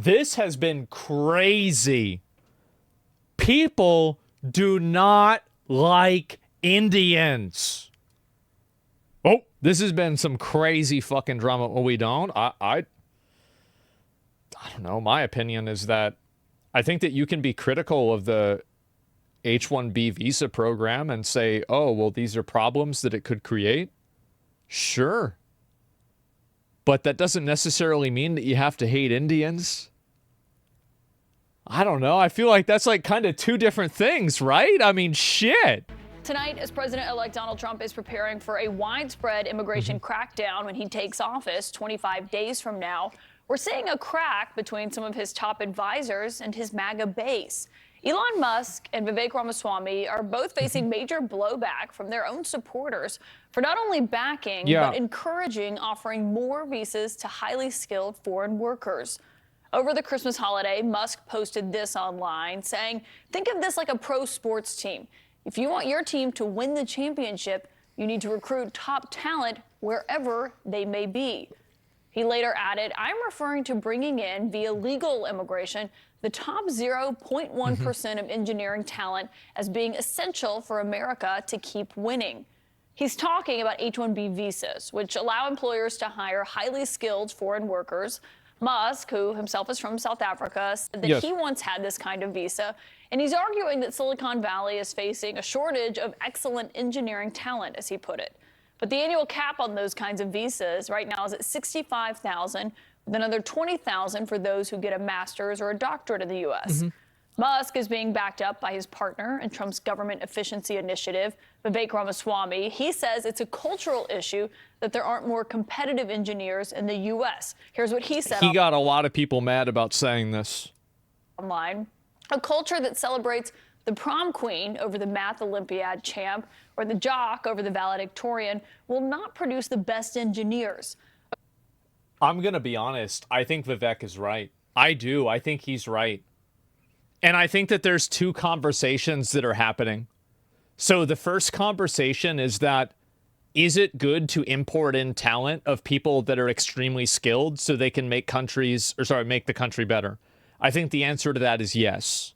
This has been crazy. People do not like Indians. Oh, this has been some crazy fucking drama. Well, we don't. I don't know. My opinion is that I think that you can be critical of the H-1B visa program and say, oh, well, these are problems that it could create. Sure. But that doesn't necessarily mean that you have to hate Indians. I don't know. I feel like that's like kind of two different things, right? I mean, shit. Tonight, as President-elect Donald Trump is preparing for a widespread immigration crackdown when he takes office 25 days from now, we're seeing a crack between some of his top advisors and his MAGA base. Elon Musk and Vivek Ramaswamy are both facing major blowback from their own supporters for not only backing, but encouraging offering more visas to highly skilled foreign workers. Over the Christmas holiday, Musk posted this online saying, think of this like a pro sports team. If you want your team to win the championship, you need to recruit top talent wherever they may be. He later added, I'm referring to bringing in, via legal immigration, the top 0.1% of engineering talent as being essential for America to keep winning. He's talking about H-1B visas, which allow employers to hire highly skilled foreign workers. Musk, who himself is from South Africa, said that he once had this kind of visa, and he's arguing that Silicon Valley is facing a shortage of excellent engineering talent, as he put it. But the annual cap on those kinds of visas right now is at $65,000, with another $20,000 for those who get a master's or a doctorate in the U.S. Musk is being backed up by his partner in Trump's government efficiency initiative, Vivek Ramaswamy. He says it's a cultural issue that there aren't more competitive engineers in the U.S. Here's what he said. He got a lot of people mad about saying this. Online, a culture that celebrates the prom queen over the math Olympiad champ or the jock over the valedictorian will not produce the best engineers. I'm going to be honest. I think Vivek is right. I do. I think he's right. And I think that there's two conversations that are happening. So the first conversation is that, is it good to import in talent of people that are extremely skilled so they can make make the country better? I think the answer to that is yes.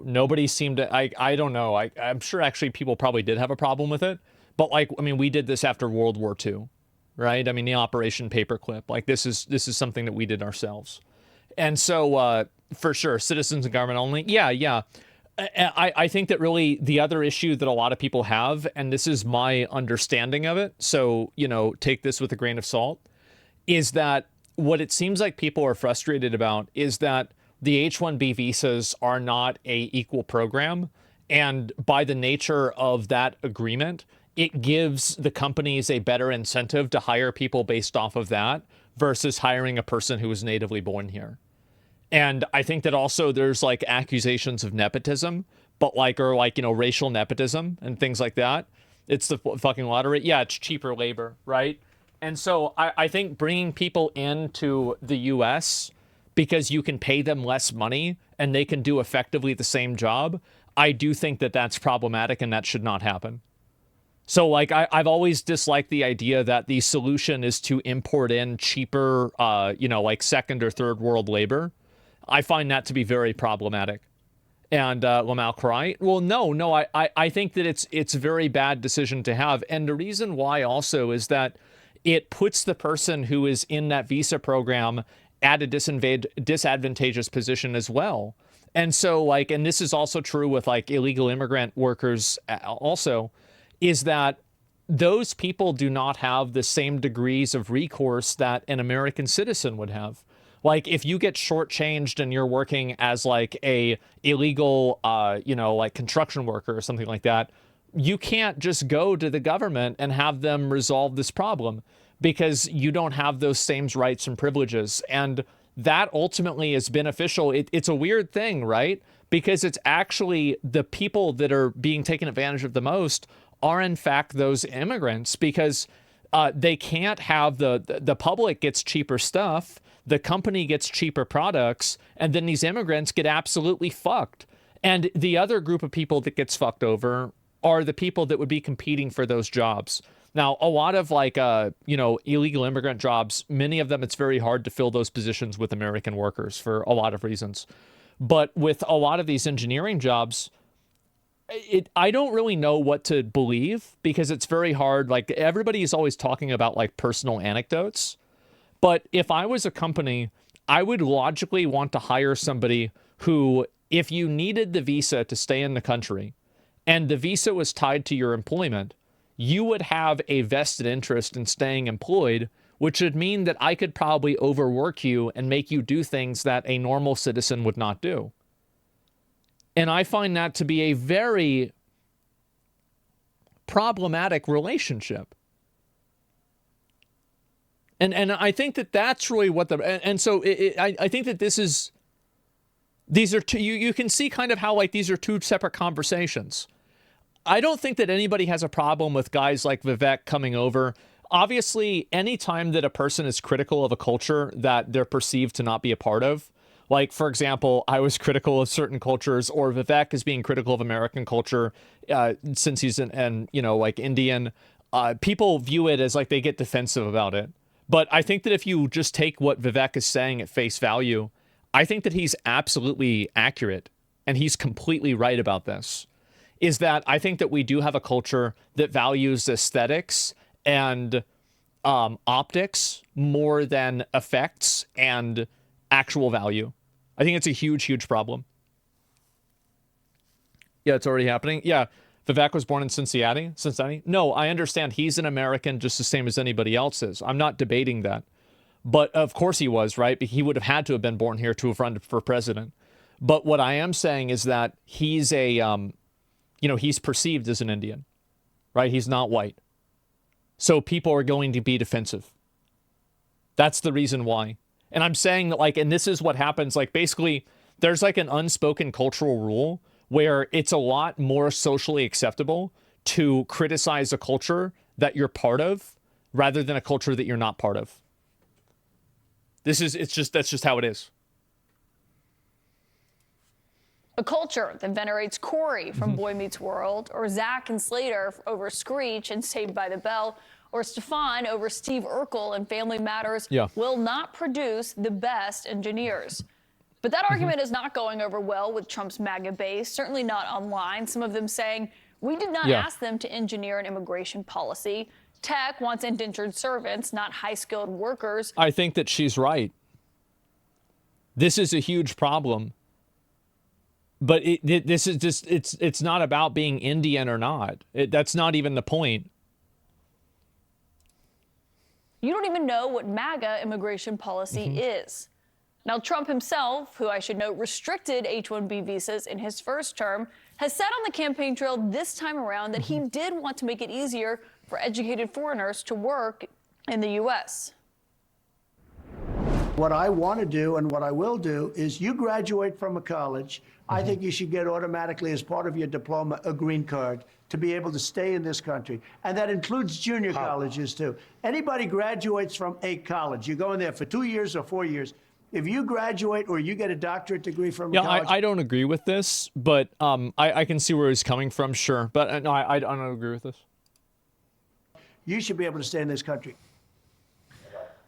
Nobody seemed to, I don't know. I'm sure actually people probably did have a problem with it. But we did this after World War II, right? I mean, the Operation Paperclip, this is something that we did ourselves. And so, for sure, citizens and government only. Yeah. I think that really the other issue that a lot of people have, and this is my understanding of it, so, take this with a grain of salt, is that what it seems like people are frustrated about is that the H-1B visas are not a equal program. And by the nature of that agreement, it gives the companies a better incentive to hire people based off of that versus hiring a person who was natively born here. And I think that also there's accusations of nepotism, but racial nepotism and things like that. It's the fucking lottery. Yeah, it's cheaper labor, right? And so I think bringing people into the U.S. because you can pay them less money and they can do effectively the same job, I do think that that's problematic and that should not happen. So I've always disliked the idea that the solution is to import in cheaper, second or third world labor. I find that to be very problematic. And Lamal Cry, well, no, I think that it's a very bad decision to have. And the reason why also is that it puts the person who is in that visa program at a disadvantageous position as well. And so and this is also true with illegal immigrant workers also, is that those people do not have the same degrees of recourse that an American citizen would have. If you get shortchanged and you're working as a illegal, construction worker or something like that, you can't just go to the government and have them resolve this problem because you don't have those same rights and privileges. And that ultimately is beneficial. It's a weird thing, right? Because it's actually the people that are being taken advantage of the most are in fact those immigrants, because they can't have the public gets cheaper stuff, the company gets cheaper products, and then these immigrants get absolutely fucked. And the other group of people that gets fucked over are the people that would be competing for those jobs. Now, a lot of like, illegal immigrant jobs, many of them, it's very hard to fill those positions with American workers for a lot of reasons. But with a lot of these engineering jobs, I don't really know what to believe because it's very hard. Like everybody is always talking about like personal anecdotes. But if I was a company, I would logically want to hire somebody who, if you needed the visa to stay in the country and the visa was tied to your employment, you would have a vested interest in staying employed, which would mean that I could probably overwork you and make you do things that a normal citizen would not do. And I find that to be a very problematic relationship. And I think that that's really what I think that these are two, you can see kind of how like these are two separate conversations. I don't think that anybody has a problem with guys like Vivek coming over. Obviously, anytime that a person is critical of a culture that they're perceived to not be a part of, like, for example, I was critical of certain cultures, or Vivek is being critical of American culture since he's like Indian, people view it as like they get defensive about it. But I think that if you just take what Vivek is saying at face value, I think that he's absolutely accurate and he's completely right about this. Is that I think that we do have a culture that values aesthetics and optics more than effects and actual value. I think it's a huge, huge problem. Yeah, it's already happening. Yeah, Vivek was born in Cincinnati. No, I understand he's an American just the same as anybody else is. I'm not debating that. But of course he was, right? He would have had to have been born here to have run for president. But what I am saying is that he's he's perceived as an Indian, right? He's not white. So people are going to be defensive. That's the reason why. And I'm saying that, like, and this is what happens, like, basically, there's like an unspoken cultural rule where it's a lot more socially acceptable to criticize a culture that you're part of rather than a culture that you're not part of. That's just how it is. A culture that venerates Corey from Boy Meets World, or Zach and Slater over Screech and Saved by the Bell, or Stefan over Steve Urkel and Family Matters will not produce the best engineers. But that argument is not going over well with Trump's MAGA base, certainly not online. Some of them saying, we did not ask them to engineer an immigration policy. Tech wants indentured servants, not high-skilled workers. I think that she's right. This is a huge problem. But this is just, it's not about being Indian or not. That's not even the point. You don't even know what MAGA immigration policy is. Now, Trump himself, who I should note restricted H-1B visas in his first term, has said on the campaign trail this time around that he did want to make it easier for educated foreigners to work in the U.S. What I want to do and what I will do is you graduate from a college, I think you should get automatically as part of your diploma a green card to be able to stay in this country. And that includes junior colleges too. Anybody graduates from a college, you go in there for 2 years or 4 years. If you graduate or you get a doctorate degree from college... I don't agree with this, but I can see where he's coming from, sure. But no, I don't agree with this. You should be able to stay in this country.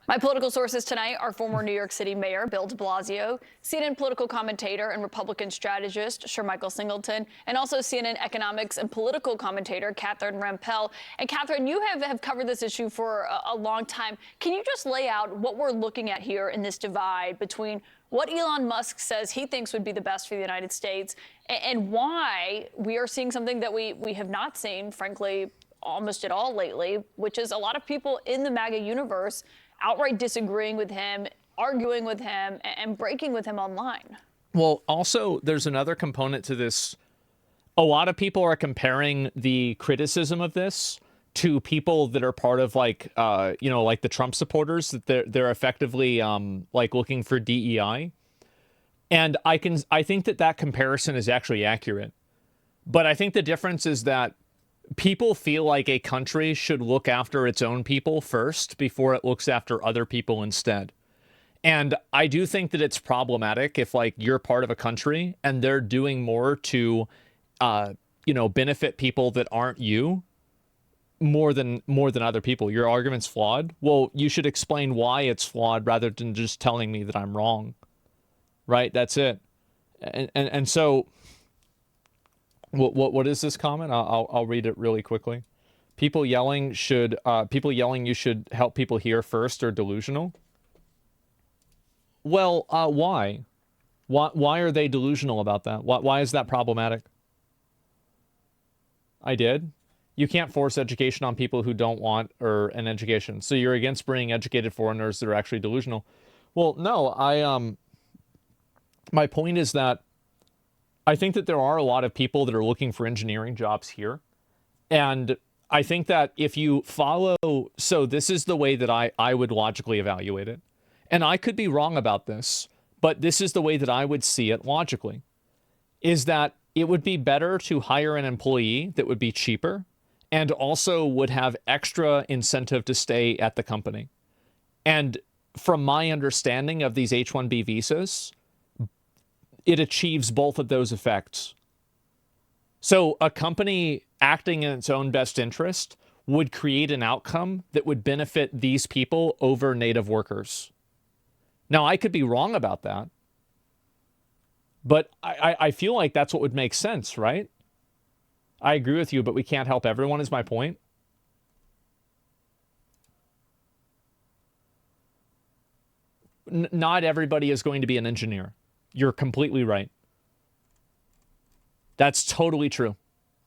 My political sources tonight are former New York City Mayor Bill de Blasio, CNN political commentator and Republican strategist Shermichael Singleton, and also CNN economics and political commentator Catherine Rampell. And Catherine, you have covered this issue for a long time. Can you just lay out what we're looking at here in this divide between what Elon Musk says he thinks would be the best for the United States and why we are seeing something that we have not seen, frankly, almost at all lately, which is a lot of people in the MAGA universe outright disagreeing with him, arguing with him, and breaking with him online. Well, also, there's another component to this. A lot of people are comparing the criticism of this to people that are part of like the Trump supporters, that they're effectively like looking for DEI. And I think that comparison is actually accurate. But I think the difference is that people feel like a country should look after its own people first before it looks after other people instead. And I do think that it's problematic if like you're part of a country and they're doing more to, benefit people that aren't you. more than other people. Your argument's flawed. Well, you should explain why it's flawed rather than just telling me that I'm wrong. Right? That's it. And so what is this comment? I'll read it really quickly. People yelling you should help people hear first are delusional. Well, why? Why are they delusional about that? Why is that problematic? I did. You can't force education on people who don't want an education. So you're against bringing educated foreigners that are actually delusional. Well, no, my point is that I think that there are a lot of people that are looking for engineering jobs here. And I think that if you follow, so this is the way that I would logically evaluate it. And I could be wrong about this, but this is the way that I would see it logically, is that it would be better to hire an employee that would be cheaper and also would have extra incentive to stay at the company. And from my understanding of these H-1B visas, it achieves both of those effects. So a company acting in its own best interest would create an outcome that would benefit these people over native workers. Now, I could be wrong about that, but I feel like that's what would make sense, right? I agree with you, but we can't help everyone is my point. Not everybody is going to be an engineer. You're completely right. That's totally true.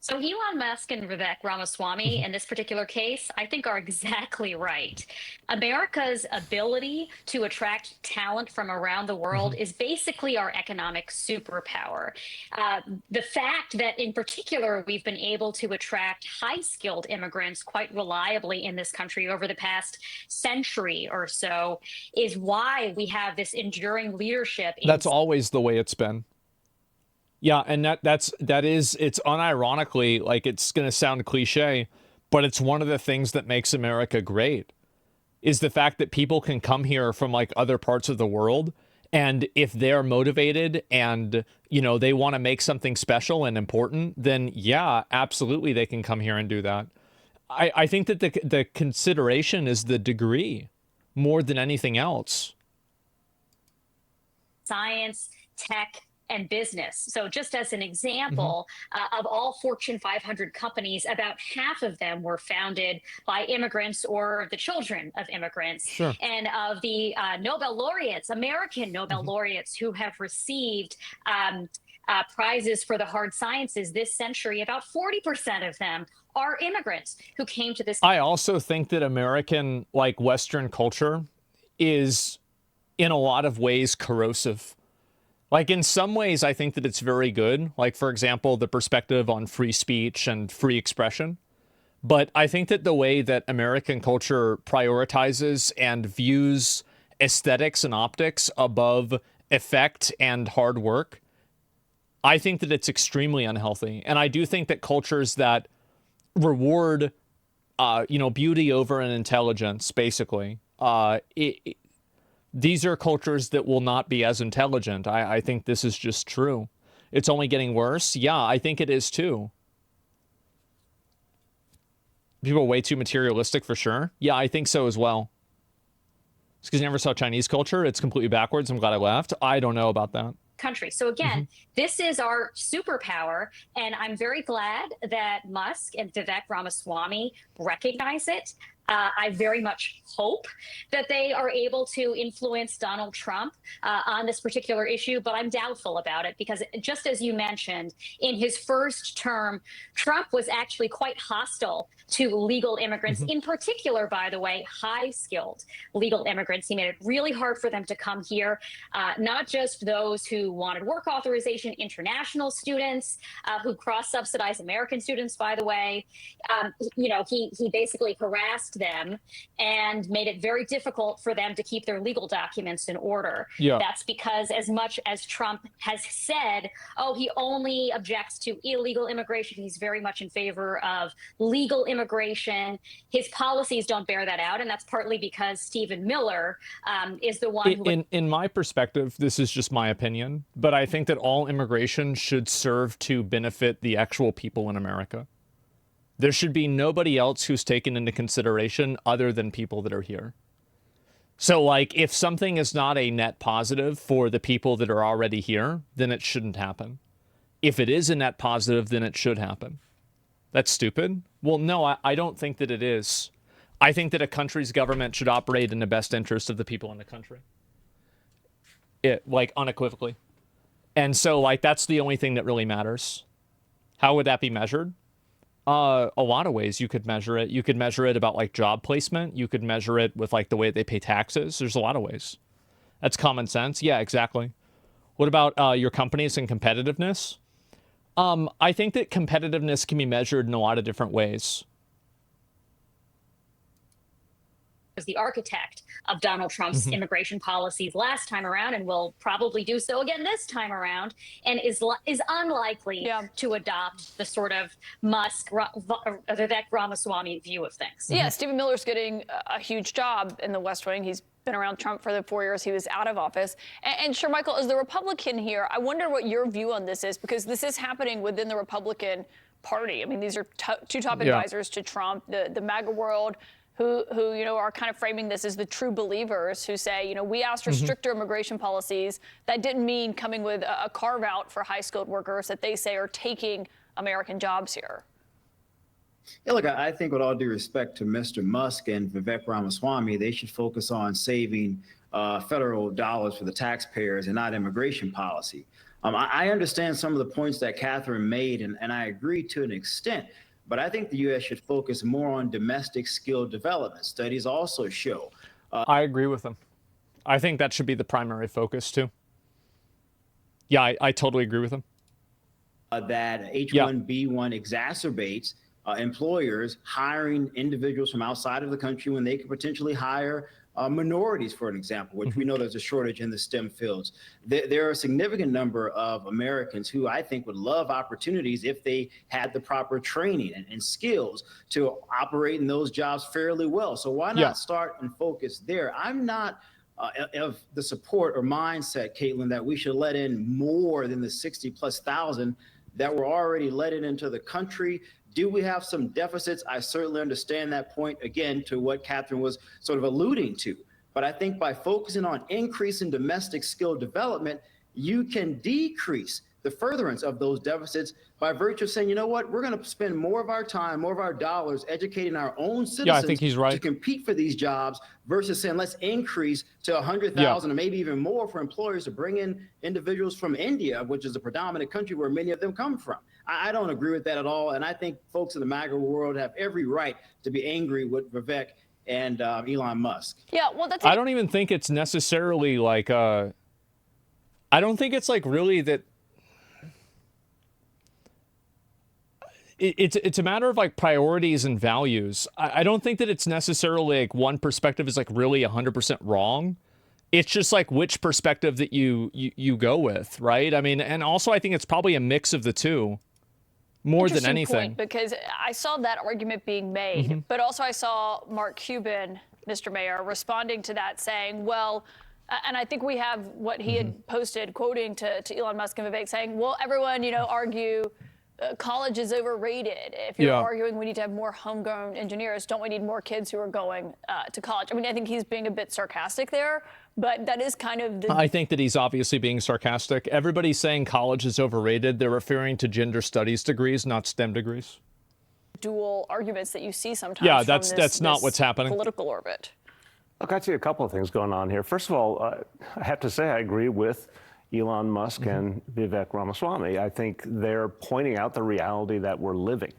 So Elon Musk and Vivek Ramaswamy in this particular case, I think are exactly right. America's ability to attract talent from around the world is basically our economic superpower. The fact that in particular, we've been able to attract high-skilled immigrants quite reliably in this country over the past century or so is why we have this enduring leadership. That's always the way it's been. Yeah, and it's unironically, like, it's going to sound cliche, but it's one of the things that makes America great is the fact that people can come here from like other parts of the world, and if they're motivated and, you know, they want to make something special and important, then yeah, absolutely they can come here and do that. I think that the consideration is the degree more than anything else. Science, tech, and business. So just as an example, of all Fortune 500 companies, about half of them were founded by immigrants or the children of immigrants. Sure. And of the Nobel laureates, American Nobel laureates who have received prizes for the hard sciences this century, about 40% of them are immigrants who came to this. I also think that American, like, Western culture is in a lot of ways corrosive. Like, in some ways, I think that it's very good. Like, for example, the perspective on free speech and free expression. But I think that the way that American culture prioritizes and views aesthetics and optics above effect and hard work, I think that it's extremely unhealthy. And I do think that cultures that reward, beauty over an intelligence, basically, these are cultures that will not be as intelligent. I think this is just true. It's only getting worse. Yeah, I think it is too. People are way too materialistic for sure. Yeah, I think so as well. It's because you never saw Chinese culture. It's completely backwards. I'm glad I left. I don't know about that. Country. So again, this is our superpower, and I'm very glad that Musk and Vivek Ramaswamy recognize it. I very much hope that they are able to influence Donald Trump on this particular issue, but I'm doubtful about it because, just as you mentioned, in his first term, Trump was actually quite hostile to legal immigrants, in particular, by the way, high-skilled legal immigrants. He made it really hard for them to come here, not just those who wanted work authorization, international students who cross-subsidized American students, by the way. He basically harassed them and made it very difficult for them to keep their legal documents in order. Yeah. That's because, as much as Trump has said, he only objects to illegal immigration, he's very much in favor of legal immigration. His policies don't bear that out, and that's partly because Stephen Miller is the one who... In my perspective, this is just my opinion, but I think that all immigration should serve to benefit the actual people in America. There should be nobody else who's taken into consideration other than people that are here. So, like, if something is not a net positive for the people that are already here, then it shouldn't happen. If it is a net positive, then it should happen. That's stupid? Well, no, I don't think that it is. I think that a country's government should operate in the best interest of the people in the country. Like, unequivocally. And so, like, that's the only thing that really matters. How would that be measured? A lot of ways you could measure it. You could measure it about, like, job placement. You could measure it with, like, the way they pay taxes. There's a lot of ways. That's common sense. Yeah, exactly. What about your companies and competitiveness? I think that competitiveness can be measured in a lot of different ways. Was the architect of Donald Trump's immigration policies last time around, and will probably do so again this time around, and is unlikely to adopt the sort of Musk, Vivek Ramaswamy view of things. Yeah, Stephen Miller's getting a huge job in the West Wing. He's been around Trump for the 4 years he was out of office. And sure, Michael, as the Republican here, I wonder what your view on this is, because this is happening within the Republican Party. I mean, these are two top advisors to Trump, the MAGA world, who you know, are kind of framing this as the true believers, who say, you know, we asked for stricter immigration policies. That didn't mean coming with a carve out for high skilled workers that they say are taking American jobs here. Yeah, look, I think with all due respect to Mr. Musk and Vivek Ramaswamy, they should focus on saving federal dollars for the taxpayers and not immigration policy. I understand some of the points that Catherine made, and I agree to an extent. But I think the U.S. should focus more on domestic skill development. Studies also show. I agree with them. I think that should be the primary focus, too. Yeah, I totally agree with them. That H-1B1 exacerbates employers hiring individuals from outside of the country when they could potentially hire minorities, for an example, which we know there's a shortage in the STEM fields. There are a significant number of Americans who I think would love opportunities if they had the proper training and skills to operate in those jobs fairly well. So why not start and focus there? I'm not of the support or mindset, Caitlin, that we should let in more than the 60,000+ that were already let into the country. Do we have some deficits? I certainly understand that point, again, to what Catherine was sort of alluding to. But I think by focusing on increasing domestic skill development, you can decrease the furtherance of those deficits by virtue of saying, you know what, we're going to spend more of our time, more of our dollars educating our own citizens I think he's right. to compete for these jobs versus saying, let's increase to 100,000 or maybe even more for employers to bring in individuals from India, which is a predominant country where many of them come from. I don't agree with that at all. And I think folks in the MAGA world have every right to be angry with Vivek and Elon Musk. Yeah, well, that's. I don't even think it's necessarily like, I don't think it's like really that. It's a matter of like priorities and values. I don't think that it's necessarily like one perspective is like really 100% wrong. It's just like which perspective that you go with, right? I mean, and also I think it's probably a mix of the two. More than anything. Point, because I saw that argument being made, but also I saw Mark Cuban, Mr. Mayor, responding to that saying, well, and I think we have what he had posted, quoting to Elon Musk and Vivek, saying, well, everyone, you know, argue college is overrated. If you're arguing we need to have more homegrown engineers, don't we need more kids who are going to college? I mean, I think he's being a bit sarcastic there, but that is kind of the... I think that he's obviously being sarcastic. Everybody's saying college is overrated. They're referring to gender studies degrees, not STEM degrees. Dual arguments that you see sometimes. Yeah, that's not what's happening. Political orbit. Look, I see a couple of things going on here. First of all, I have to say I agree with Elon Musk and Vivek Ramaswamy. I think they're pointing out the reality that we're living.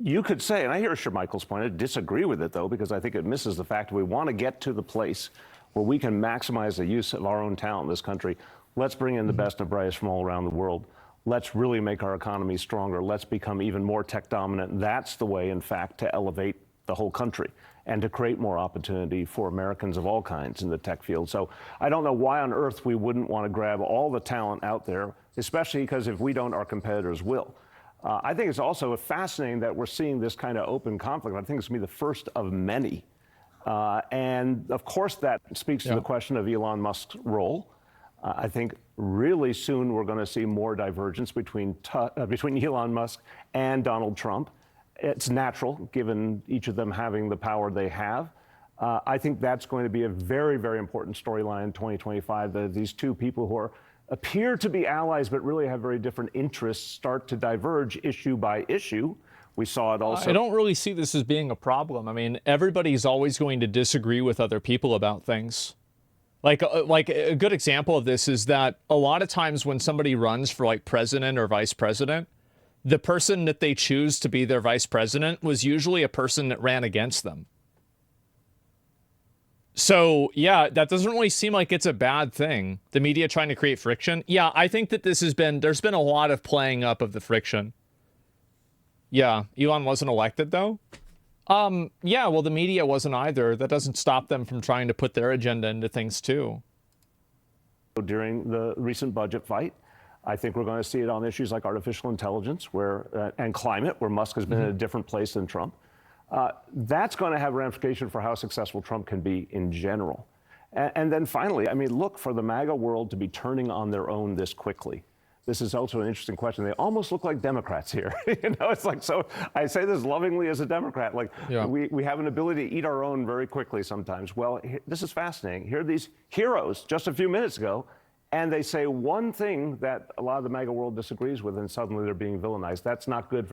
You could say, and I hear Michael's point, I disagree with it though, because I think it misses the fact that we want to get to the place where we can maximize the use of our own talent in this country. Let's bring in the best and brightest from all around the world. Let's really make our economy stronger. Let's become even more tech dominant. That's the way, in fact, to elevate the whole country and to create more opportunity for Americans of all kinds in the tech field. So I don't know why on earth we wouldn't want to grab all the talent out there, especially because if we don't, our competitors will. I think it's also fascinating that we're seeing this kind of open conflict. I think it's going to be the first of many. And of course, that speaks to the question of Elon Musk's role. I think really soon we're going to see more divergence between Elon Musk and Donald Trump. It's natural, given each of them having the power they have. I think that's going to be a very, very important storyline in 2025, that these two people who appear to be allies but really have very different interests start to diverge issue by issue. We saw it also. I don't really see this as being a problem. I mean, everybody's always going to disagree with other people about things. Like a good example of this is that a lot of times when somebody runs for like president or vice president, the person that they choose to be their vice president was usually a person that ran against them. So, yeah, that doesn't really seem like it's a bad thing. The media trying to create friction. Yeah, I think that there's been a lot of playing up of the friction. Yeah, Elon wasn't elected, though. Yeah, well, the media wasn't either. That doesn't stop them from trying to put their agenda into things, too. During the recent budget fight, I think we're going to see it on issues like artificial intelligence and climate, where Musk has been in a different place than Trump. That's going to have ramification for how successful Trump can be in general. And then finally, I mean, look, for the MAGA world to be turning on their own this quickly. This is also an interesting question. They almost look like Democrats here. It's like, so I say this lovingly as a Democrat, like we have an ability to eat our own very quickly sometimes. Well, this is fascinating. Here are these heroes just a few minutes ago, and they say one thing that a lot of the MAGA world disagrees with, and suddenly they're being villainized. That's not good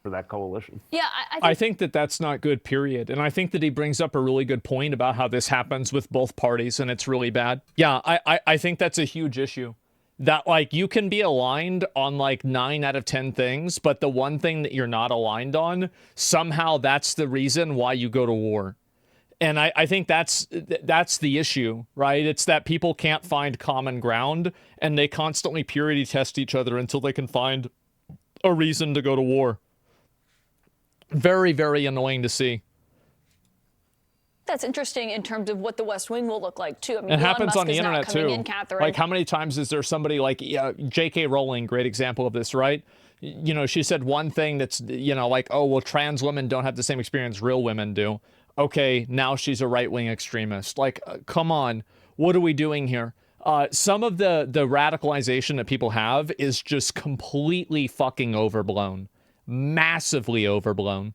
for that coalition. Yeah, I think that that's not good, period. And I think that he brings up a really good point about how this happens with both parties, and it's really bad. Yeah, I think that's a huge issue. That, like, you can be aligned on, like, 9 out of 10 things, but the one thing that you're not aligned on, somehow that's the reason why you go to war. And I think that's the issue, right? It's that people can't find common ground, and they constantly purity test each other until they can find a reason to go to war. Very, very annoying to see. That's interesting in terms of what the West Wing will look like, too. I mean, It Elon happens Musk on the is not internet, coming too. in, Catherine. Like, how many times is there somebody like J.K. Rowling, great example of this, right? You know, she said one thing that's, you know, like, oh, well, trans women don't have the same experience real women do. Okay, now she's a right-wing extremist. Like, come on. What are we doing here? Some of the radicalization that people have is just completely fucking overblown. Massively overblown.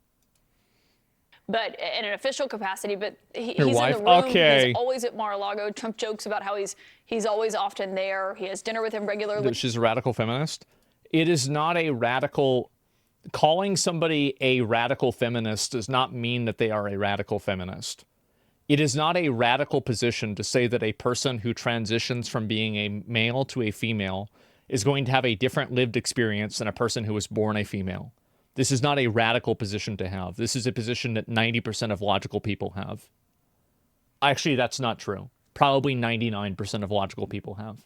But in an official capacity, but he's wife? in the room. Okay. He's always at Mar-a-Lago. Trump jokes about how he's always often there. He has dinner with him regularly. That she's a radical feminist. It is not a radical. Calling somebody a radical feminist does not mean that they are a radical feminist. It is not a radical position to say that a person who transitions from being a male to a female is going to have a different lived experience than a person who was born a female. This is not a radical position to have. This is a position that 90% of logical people have. Actually, that's not true. Probably 99% of logical people have.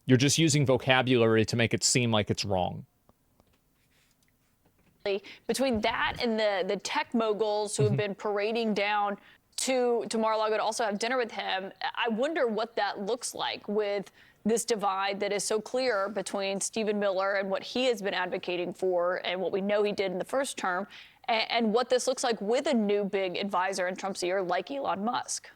You're just using vocabulary to make it seem like it's wrong. Between that and the tech moguls who have been parading down to Mar-a-Lago to also have dinner with him, I wonder what that looks like with this divide that is so clear between Stephen Miller and what he has been advocating for and what we know he did in the first term, and what this looks like with a new big advisor in Trump's ear like Elon Musk.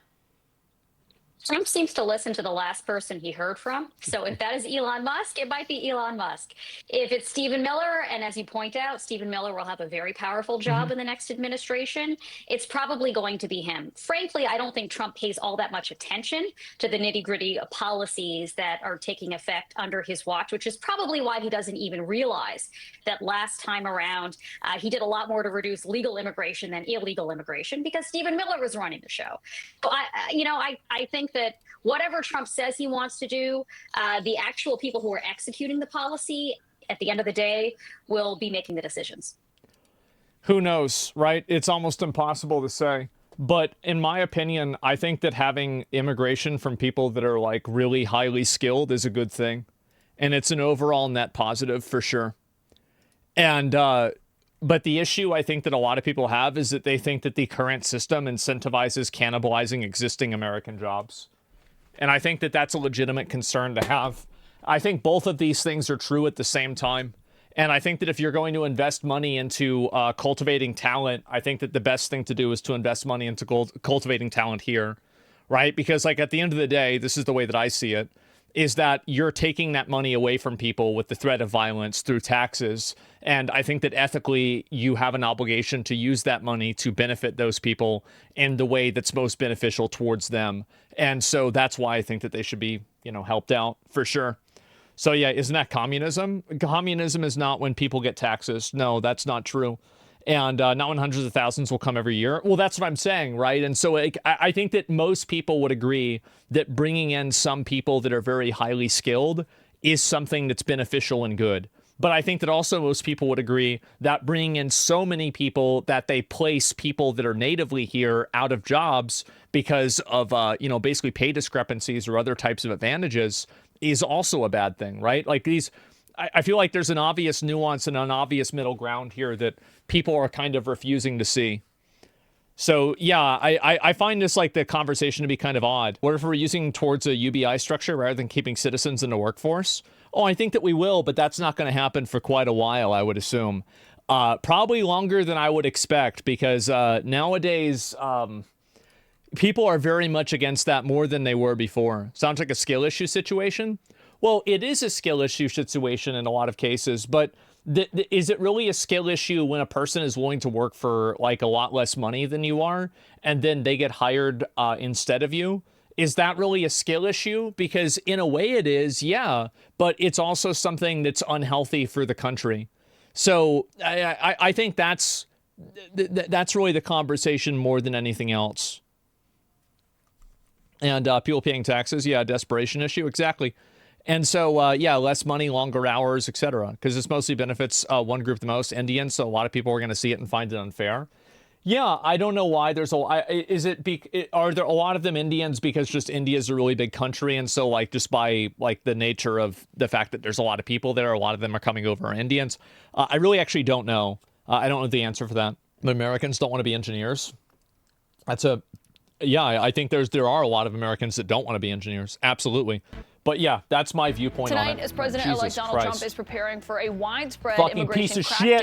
Trump seems to listen to the last person he heard from. So if that is Elon Musk, it might be Elon Musk. If it's Stephen Miller, and as you point out, Stephen Miller will have a very powerful job in the next administration, it's probably going to be him. Frankly, I don't think Trump pays all that much attention to the nitty-gritty policies that are taking effect under his watch, which is probably why he doesn't even realize that last time around, he did a lot more to reduce legal immigration than illegal immigration because Stephen Miller was running the show. So I think that whatever Trump says he wants to do, the actual people who are executing the policy at the end of the day will be making the decisions. Who knows, right? It's almost impossible to say. But in my opinion, I think that having immigration from people that are like really highly skilled is a good thing. And it's an overall net positive for sure. And, but the issue I think that a lot of people have is that they think that the current system incentivizes cannibalizing existing American jobs. And I think that that's a legitimate concern to have. I think both of these things are true at the same time. And I think that if you're going to invest money into cultivating talent, I think that the best thing to do is to invest money into cultivating talent here, right? Because like at the end of the day, this is the way that I see it. is that you're taking that money away from people with the threat of violence through taxes. And I think that ethically, you have an obligation to use that money to benefit those people in the way that's most beneficial towards them. And so that's why I think that they should be, helped out for sure. So yeah, isn't that communism? Communism is not when people get taxes. No, that's not true. And not when hundreds of thousands will come every year. Well, that's what I'm saying, right? And so I think that most people would agree that bringing in some people that are very highly skilled is something that's beneficial and good. But I think that also most people would agree that bringing in so many people that they place people that are natively here out of jobs because of, basically pay discrepancies or other types of advantages is also a bad thing, right? Like I feel like there's an obvious nuance and an obvious middle ground here that people are kind of refusing to see. So yeah, I find this like the conversation to be kind of odd. What if we're using towards a UBI structure rather than keeping citizens in the workforce? Oh, I think that we will, but that's not going to happen for quite a while, I would assume. Probably longer than I would expect, because nowadays people are very much against that more than they were before. Sounds like a skill issue situation. Well, it is a skill issue situation in a lot of cases, but is it really a skill issue when a person is willing to work for like a lot less money than you are, and then they get hired instead of you? Is that really a skill issue? Because in a way it is, yeah, but it's also something that's unhealthy for the country. So I think that's really the conversation more than anything else. And people paying taxes, yeah, desperation issue, exactly. And so, yeah, less money, longer hours, etc. Because this mostly benefits one group the most, Indians. So a lot of people are going to see it and find it unfair. Yeah, I don't know why there's are there a lot of them Indians because just India is a really big country, and so like just by like the nature of the fact that there's a lot of people there, a lot of them are coming over are Indians. I really actually don't know. I don't know the answer for that. But Americans don't want to be engineers. Yeah, I think there are a lot of Americans that don't want to be engineers. Absolutely. But yeah, that's my viewpoint on it. Tonight, as President-elect Donald Trump is preparing for a widespread fucking immigration piece of crackdown. shit.